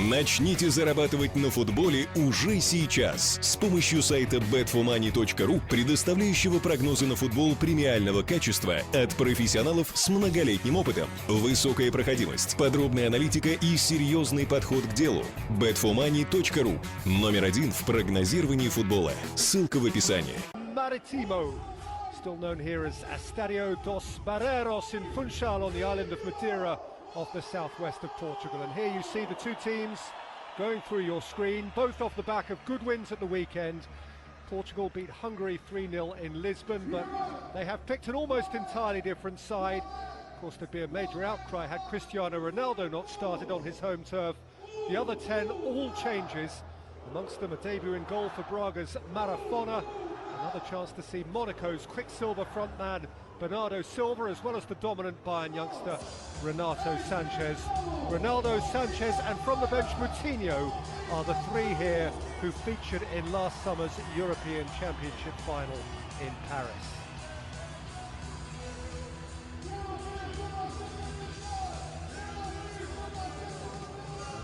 Начните зарабатывать на футболе уже сейчас с помощью сайта betformoney.ru, предоставляющего прогнозы на футбол премиального качества от профессионалов с многолетним опытом. Высокая проходимость, подробная аналитика и серьезный подход к делу. betformoney.ru. Номер 1 в прогнозировании футбола. Ссылка в описании. Still known here as Estadio dos Barreiros in Funchal on the island of Madeira off the southwest of Portugal. And here you see the two teams going through your screen, both off the back of good wins at the weekend. Portugal beat Hungary 3-0 in Lisbon, but they have picked an almost entirely different side. Of course, there'd be a major outcry had Cristiano Ronaldo not started on his home turf. The other 10, all changes, amongst them a debut in goal for Braga's Marafona. Another chance to see Monaco's Quicksilver frontman Bernardo Silva, as well as the dominant Bayern youngster Renato Sanchez. Ronaldo, Sanchez and from the bench Moutinho are the three here who featured in last summer's European Championship final in Paris.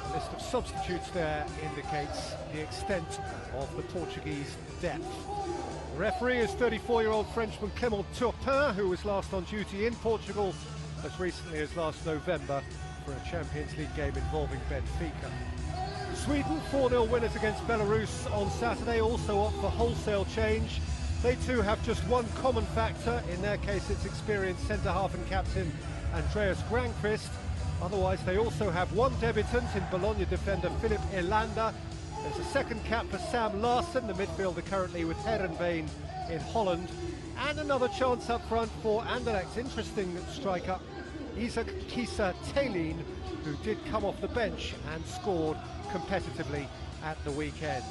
The list of substitutes there indicates the extent of the Portuguese depth. The referee is 34-year-old Frenchman Clément Turpin, who was last on duty in Portugal as recently as last November for a Champions League game involving Benfica. Sweden, 4-0 winners against Belarus on Saturday, also opt for wholesale change. They too have just one common factor, in their case it's experienced centre-half and captain Andreas Granqvist. Otherwise they also have one debutant in Bologna defender Philip Elanda. There's a second cap for Sam Larsson, the midfielder currently with Heerenveen in Holland. And another chance up front for Anderlecht's interesting striker, Isaac Kisa Taylin, who did come off the bench and scored competitively at the weekend.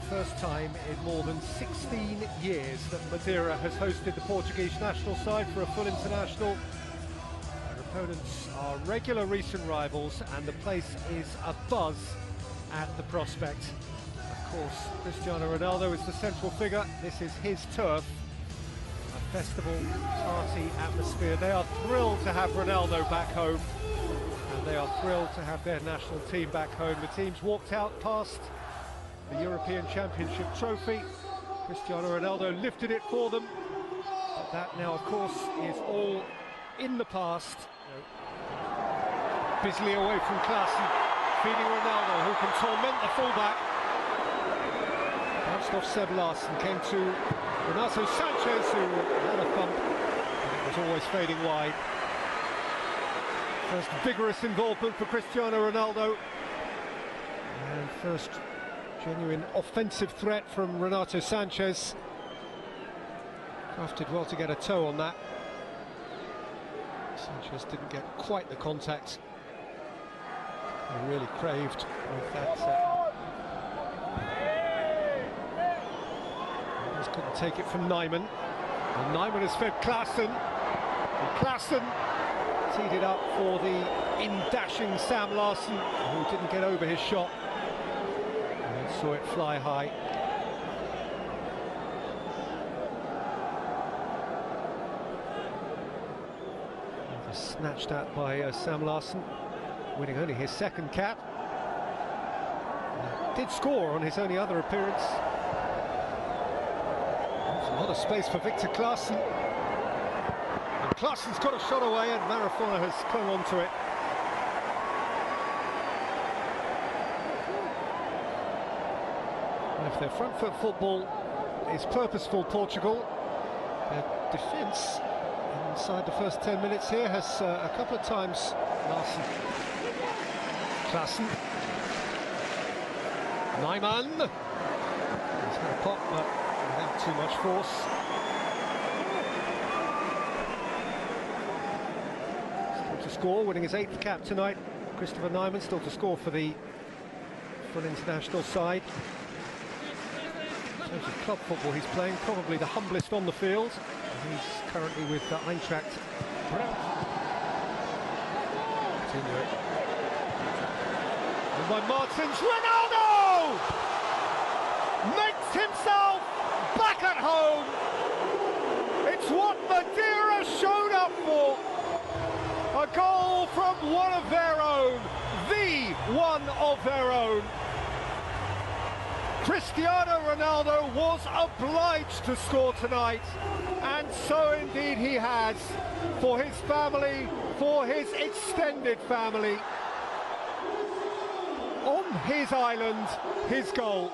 First time in more than 16 years that Madeira has hosted the Portuguese national side for a full international. Their opponents are regular recent rivals and the place is abuzz at the prospect. Of course, Cristiano Ronaldo is the central figure. This is his turf. A festival party atmosphere. They are thrilled to have Ronaldo back home and they are thrilled to have their national team back home. The team's walked out past the European Championship trophy. Cristiano Ronaldo lifted it for them, but that now of course is all in the past. Busily away from Klaassen, feeding Ronaldo, who can torment the fullback. Bounced off Seb Larsson, came to Renato Sanchez, who had a thump, and it was always fading wide. First vigorous involvement for Cristiano Ronaldo, and first genuine offensive threat from Renato Sanchez. Crafted well to get a toe on that. Sanchez didn't get quite the contact he really craved with that. Just couldn't take it from Nyman. And Nyman has fed Klaassen. And Klaassen teed it up for the in-dashing Sam Larsson, who didn't get over his shot. Saw it fly high. Snatched at by Sam Larsson, winning only his second cap. Did score on his only other appearance. There's a lot of space for Victor Klaassen. And Klaassen's got a shot away and Marafona has clung on to it. If their front foot football is purposeful, Portugal, their defence inside the first 10 minutes here has a couple of times Larsson. Klaassen. Nyman. He's going to pop, but without too much force. Still to score, winning his 8th cap tonight. Christopher Nyman still to score for the full international side. In terms of club football he's playing, probably the humblest on the field. He's currently with Eintracht Continue it. And by Martins, Ronaldo makes himself back at home. It's what Madeira showed up for. A goal from one of their own, the one of their own. Cristiano Ronaldo was obliged to score tonight, and so indeed he has, for his family, for his extended family. On his island, his goal.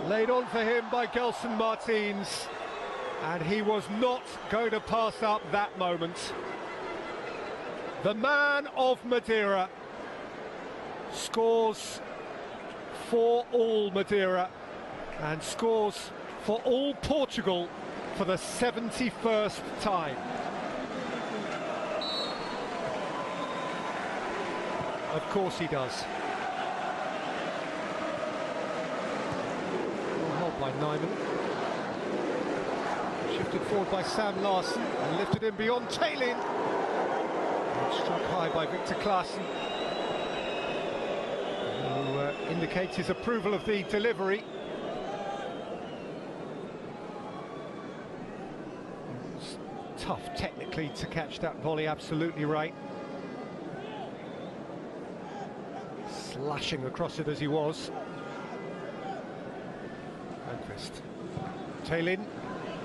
Laid on for him by Gelson Martins, and he was not going to pass up that moment. The man of Madeira scores for all Madeira and scores for all Portugal for the 71st time. Of course he does. Held by Nyman. Shifted forward by Sam Larsson and lifted in beyond Taylin. Struck high by Victor Klaassen, who indicates his approval of the delivery. It's tough technically to catch that volley, absolutely right. Slashing across it as he was. Granqvist. Taylin.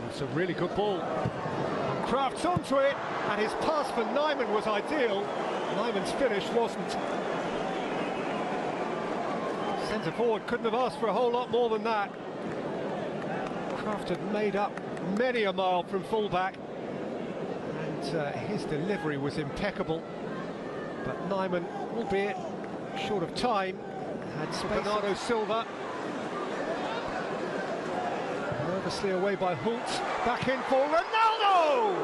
It's a really good ball. Crafts onto it, and his pass for Nyman was ideal. Nyman's finish wasn't. Centre forward couldn't have asked for a whole lot more than that. Kraft had made up many a mile from fullback, and his delivery was impeccable. But Nyman, albeit short of time, had space. Bernardo Silva. Nervously away by Hult. Back in for Ronaldo!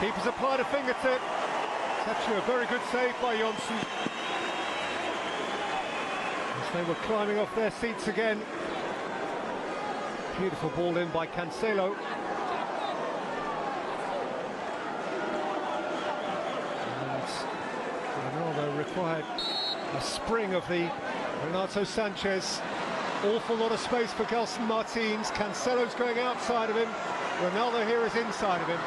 Keepers applied a fingertip. It's actually a very good save by Jonsson. As they were climbing off their seats again. Beautiful ball in by Cancelo. And Ronaldo required a spring of the Renato Sanchez. Awful lot of space for Gelson Martins. Cancelo's going outside of him. Ronaldo here is inside of him.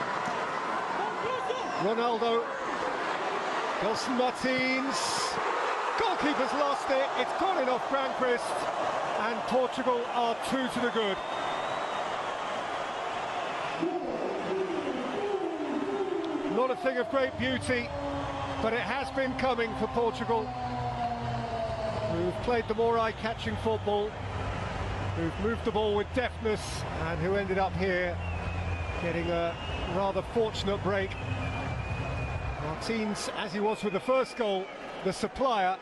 Ronaldo. Gelson Martins. Goalkeeper's lost it. It's gone in off Granqvist. And Portugal are 2 to the good. Not a thing of great beauty, but it has been coming for Portugal, who've played the more eye-catching football, who've moved the ball with deftness, and who ended up here getting a rather fortunate break. Martins, as he was with the first goal, the supplier,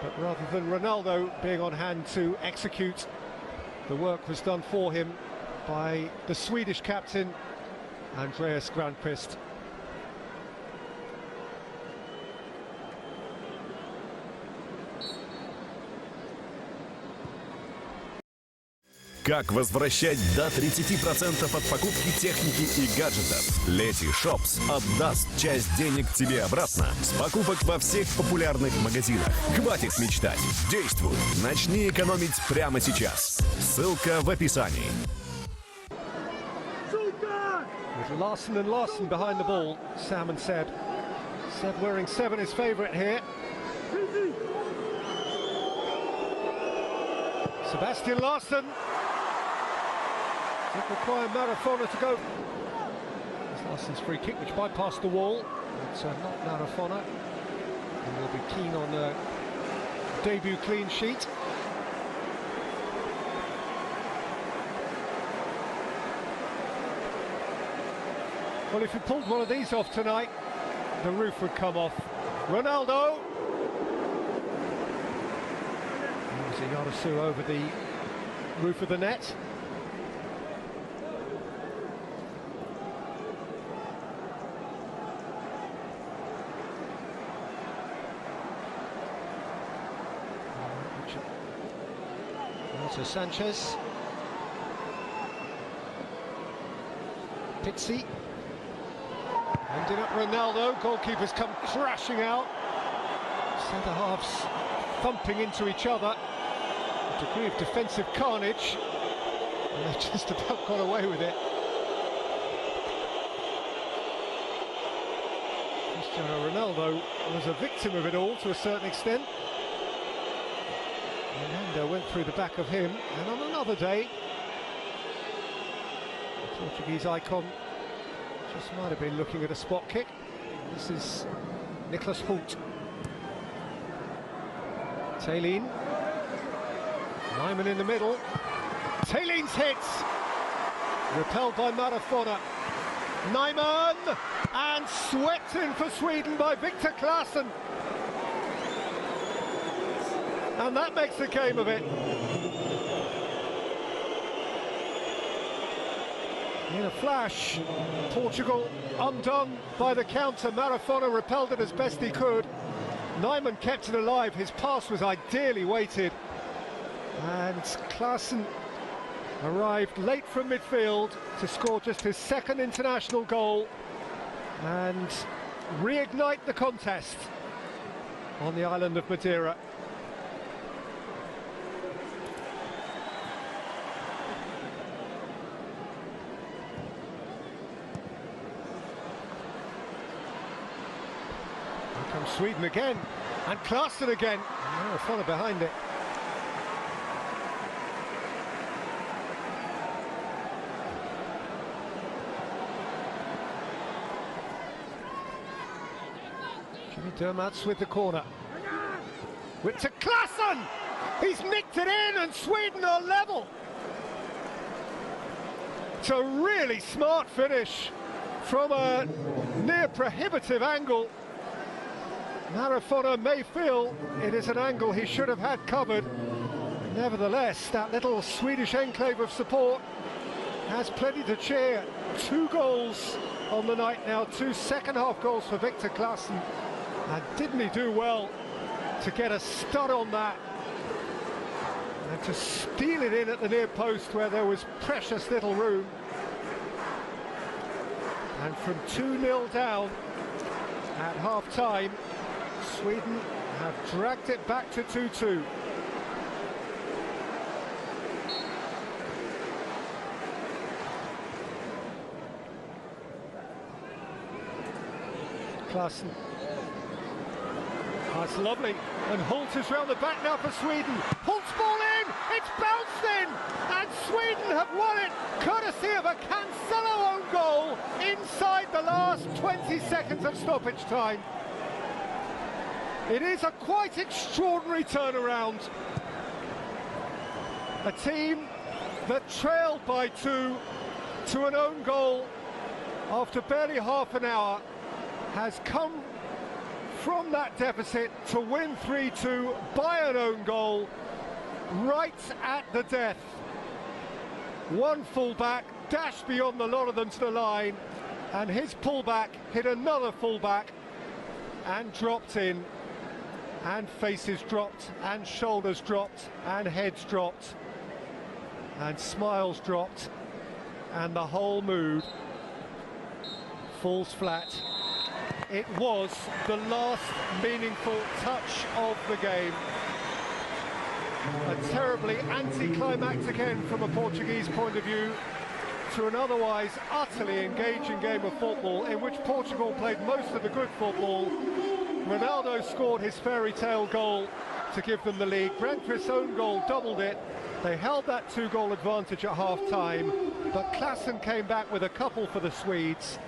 but rather than Ronaldo being on hand to execute, the work was done for him by the Swedish captain, Andreas Granqvist. Как возвращать до 30% от покупки техники и гаджетов? Лети Шопс отдаст часть денег тебе обратно с покупок во всех популярных магазинах. Хватит мечтать. Действуй. Начни экономить прямо сейчас. Ссылка в описании. With Larsson and Larsson behind the ball, Sam and Seb. Seb wearing 7, his favourite here. Sebastian Larsson. It required Marafona to go. It's Larsson's free kick, which bypassed the wall. It's not Marafona. And will be keen on a debut clean sheet. Well, if he pulled one of these off tonight, the roof would come off. Ronaldo. There's a yard or so over the roof of the net. So Sanchez. Pizzi. Ending up Ronaldo. Goalkeepers come crashing out. Centre halves thumping into each other. A degree of defensive carnage. And they've just about got away with it. Cristiano Ronaldo was a victim of it all to a certain extent. Ronaldo went through the back of him, and on another day, the Portuguese icon just might have been looking at a spot kick. This is Nicholas Hoult. Taylin. Nyman in the middle. Taylin's hits! Repelled by Marafona. Nyman! And swept in for Sweden by Victor Claesson. And that makes a game of it. In a flash, Portugal undone by the counter. Marafona repelled it as best he could. Nyman kept it alive. His pass was ideally weighted. And Claesson arrived late from midfield to score just his second international goal and reignite the contest on the island of Madeira. Here comes Sweden again, and Claesson again. Oh, follow behind it. Dermats with the corner. With to Claesson! He's nicked it in and Sweden are level! It's a really smart finish from a near prohibitive angle. Marafona may feel it is an angle he should have had covered. Nevertheless, that little Swedish enclave of support has plenty to cheer. 2 goals on the night now, 2 second-half goals for Victor Claesson. And didn't he do well to get a stud on that and to steal it in at the near post where there was precious little room. And from 2-0 down at half-time, Sweden have dragged it back to 2-2. Claesson. That's lovely, and Hoult is round the back now for Sweden. Hult's ball in, it's bounced in, and Sweden have won it, courtesy of a Cancelo own goal inside the last 20 seconds of stoppage time. It is a quite extraordinary turnaround. A team that trailed by 2 to an own goal after barely half an hour has come from that deficit to win 3-2 by an own goal right at the death. One fullback dashed beyond the lot of them to the line, and his pullback hit another fullback and dropped in, and faces dropped, and shoulders dropped, and heads dropped, and smiles dropped, and the whole mood falls flat. It was the last meaningful touch of the game. A terribly anticlimactic end from a Portuguese point of view to an otherwise utterly engaging game of football in which Portugal played most of the good football. Ronaldo scored his fairy tale goal to give them the lead. Brentford's own goal doubled it. They held that 2-goal advantage at half-time, but Claesson came back with a couple for the Swedes.